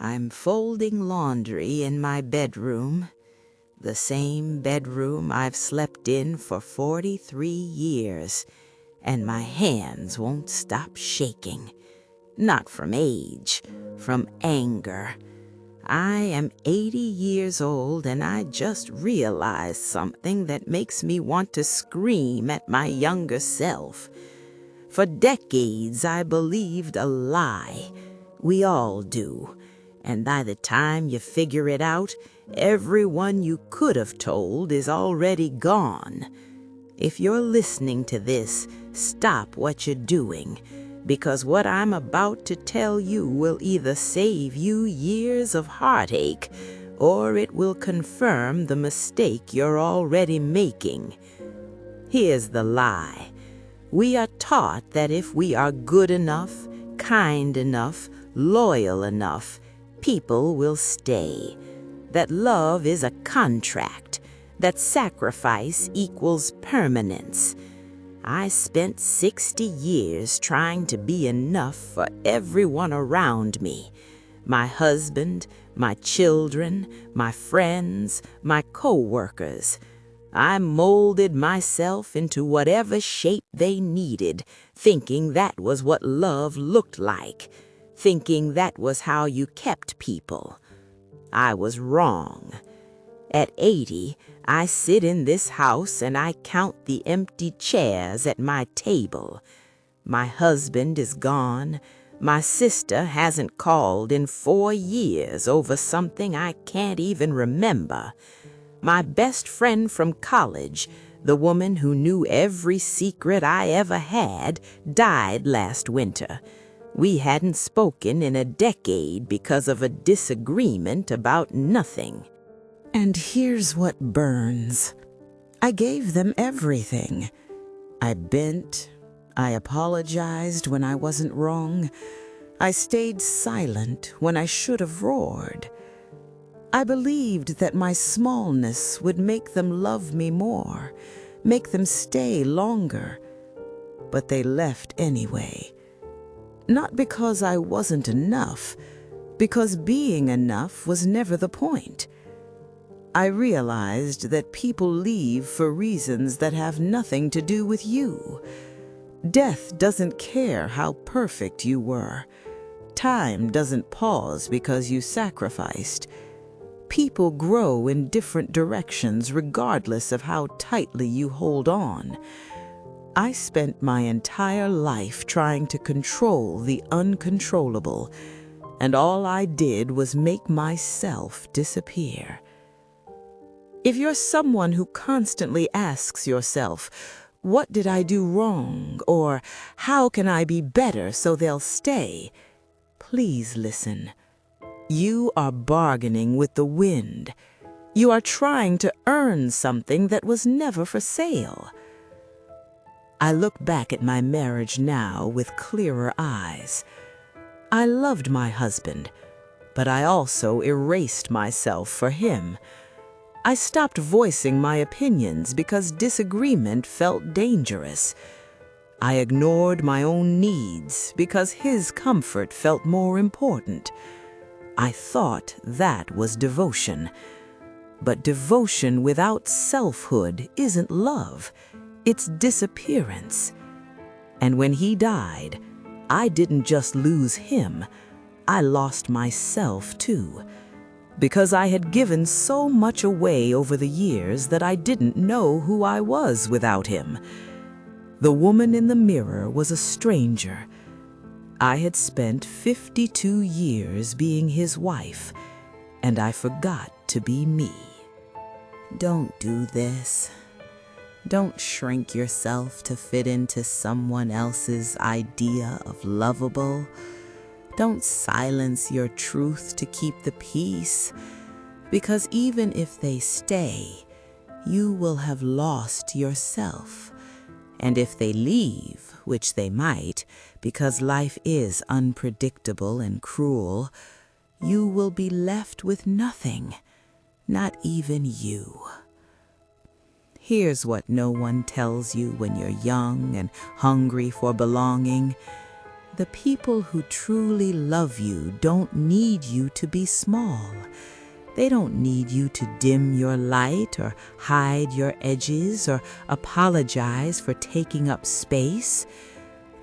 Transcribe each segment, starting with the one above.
I'm folding laundry in my bedroom, the same bedroom I've slept in for 43 years, and my hands won't stop shaking. Not from age, from anger. I am 80 years old, and I just realized something that makes me want to scream at my younger self. For decades, I believed a lie. We all do. And by the time you figure it out, everyone you could have told is already gone. If you're listening to this, stop what you're doing, because what I'm about to tell you will either save you years of heartache, or it will confirm the mistake you're already making. Here's the lie. We are taught that if we are good enough, kind enough, loyal enough, people will stay. That love is a contract. That sacrifice equals permanence. I spent 60 years trying to be enough for everyone around me. My husband, my children, my friends, my coworkers. I molded myself into whatever shape they needed, thinking that was what love looked like, thinking that was how you kept people. I was wrong. At 80, I sit in this house and I count the empty chairs at my table. My husband is gone. My sister hasn't called in 4 years over something I can't even remember. My best friend from college, the woman who knew every secret I ever had, died last winter. We hadn't spoken in a decade because of a disagreement about nothing. And here's what burns. I gave them everything. I bent. I apologized when I wasn't wrong. I stayed silent when I should have roared. I believed that my smallness would make them love me more, make them stay longer. But they left anyway. Not because I wasn't enough, because being enough was never the point. I realized that people leave for reasons that have nothing to do with you. Death doesn't care how perfect you were. Time doesn't pause because you sacrificed. People grow in different directions regardless of how tightly you hold on. I spent my entire life trying to control the uncontrollable, and all I did was make myself disappear. If you're someone who constantly asks yourself, "What did I do wrong?" or "How can I be better so they'll stay?" please listen. You are bargaining with the wind. You are trying to earn something that was never for sale. I look back at my marriage now with clearer eyes. I loved my husband, but I also erased myself for him. I stopped voicing my opinions because disagreement felt dangerous. I ignored my own needs because his comfort felt more important. I thought that was devotion. But devotion without selfhood isn't love. It's disappearance. And when he died, I didn't just lose him. I lost myself too. Because I had given so much away over the years that I didn't know who I was without him. The woman in the mirror was a stranger. I had spent 52 years being his wife, and I forgot to be me. Don't do this. Don't shrink yourself to fit into someone else's idea of lovable. Don't silence your truth to keep the peace, because even if they stay, you will have lost yourself. And if they leave, which they might, because life is unpredictable and cruel, you will be left with nothing, not even you. Here's what no one tells you when you're young and hungry for belonging. The people who truly love you don't need you to be small. They don't need you to dim your light or hide your edges or apologize for taking up space.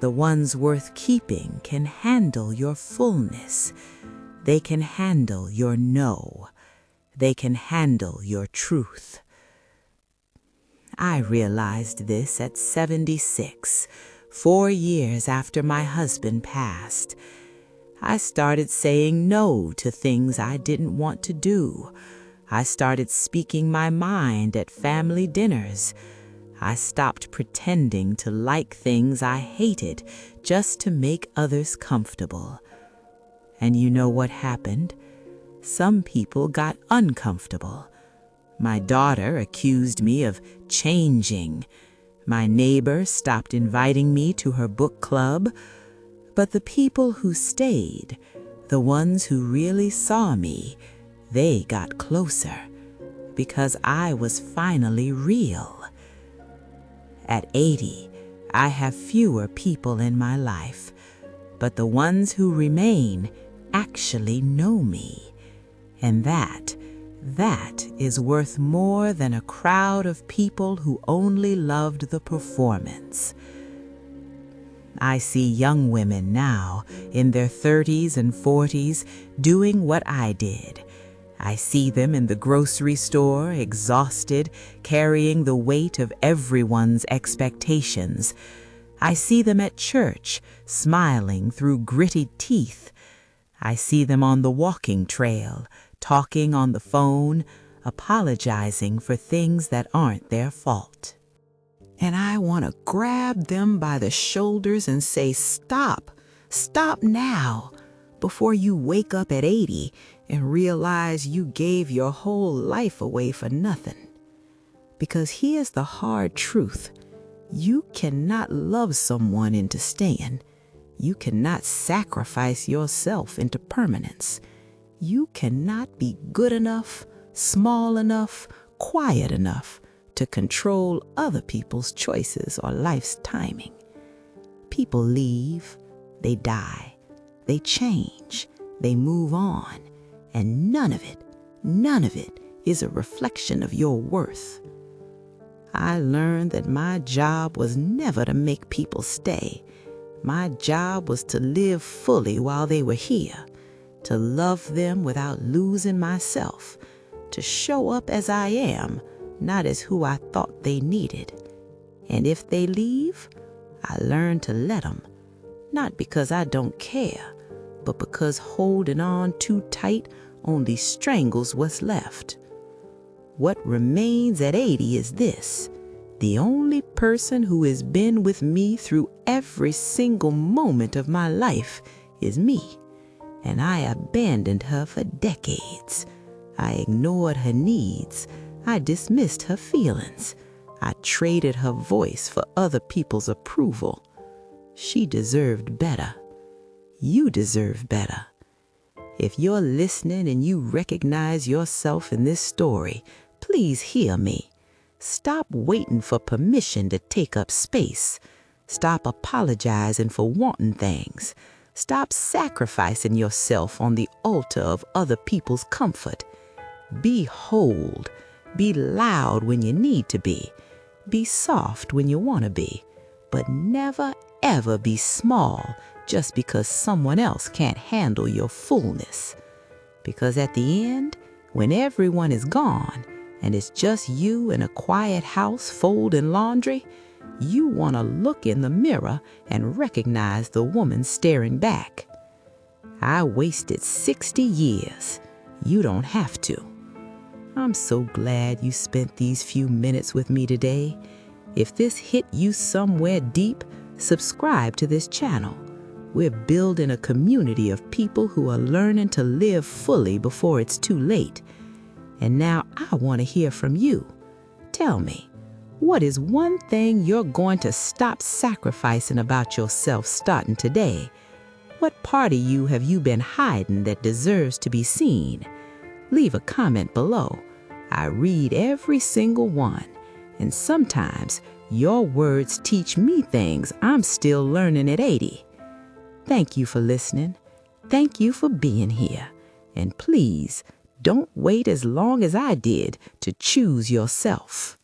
The ones worth keeping can handle your fullness. They can handle your no. They can handle your truth. I realized this at 76, 4 years after my husband passed. I started saying no to things I didn't want to do. I started speaking my mind at family dinners. I stopped pretending to like things I hated just to make others comfortable. And you know what happened? Some people got uncomfortable. My daughter accused me of changing. My neighbor stopped inviting me to her book club. But the people who stayed, the ones who really saw me, they got closer because I was finally real. At 80, I have fewer people in my life, but the ones who remain actually know me. And that is worth more than a crowd of people who only loved the performance. I see young women now, in their 30s and 40s, doing what I did. I see them in the grocery store, exhausted, carrying the weight of everyone's expectations. I see them at church, smiling through gritty teeth. I see them on the walking trail, talking on the phone, apologizing for things that aren't their fault. And I want to grab them by the shoulders and say, stop now, before you wake up at 80 and realize you gave your whole life away for nothing. Because here's the hard truth. You cannot love someone into staying. You cannot sacrifice yourself into permanence. You cannot be good enough, small enough, quiet enough to control other people's choices or life's timing. People leave, they die, they change, they move on, and none of it is a reflection of your worth. I learned that my job was never to make people stay. My job was to live fully while they were here, to love them without losing myself, to show up as I am, not as who I thought they needed. And if they leave, I learn to let them, not because I don't care, but because holding on too tight only strangles what's left. What remains at 80 is this: the only person who has been with me through every single moment of my life is me, and I abandoned her for decades. I ignored her needs. I dismissed her feelings. I traded her voice for other people's approval. She deserved better. You deserve better. If you're listening and you recognize yourself in this story, please hear me. Stop waiting for permission to take up space. Stop apologizing for wanting things. Stop sacrificing yourself on the altar of other people's comfort. Be whole. Be loud when you need to be. Be soft when you want to be. But never, ever be small just because someone else can't handle your fullness. Because at the end, when everyone is gone and it's just you in a quiet house folding laundry, you want to look in the mirror and recognize the woman staring back. I wasted 60 years. You don't have to. I'm so glad you spent these few minutes with me today. If this hit you somewhere deep, subscribe to this channel. We're building a community of people who are learning to live fully before it's too late. And now I want to hear from you. Tell me, what is one thing you're going to stop sacrificing about yourself starting today? What part of you have you been hiding that deserves to be seen? Leave a comment below. I read every single one, and sometimes your words teach me things I'm still learning at 80. Thank you for listening. Thank you for being here. And please, don't wait as long as I did to choose yourself.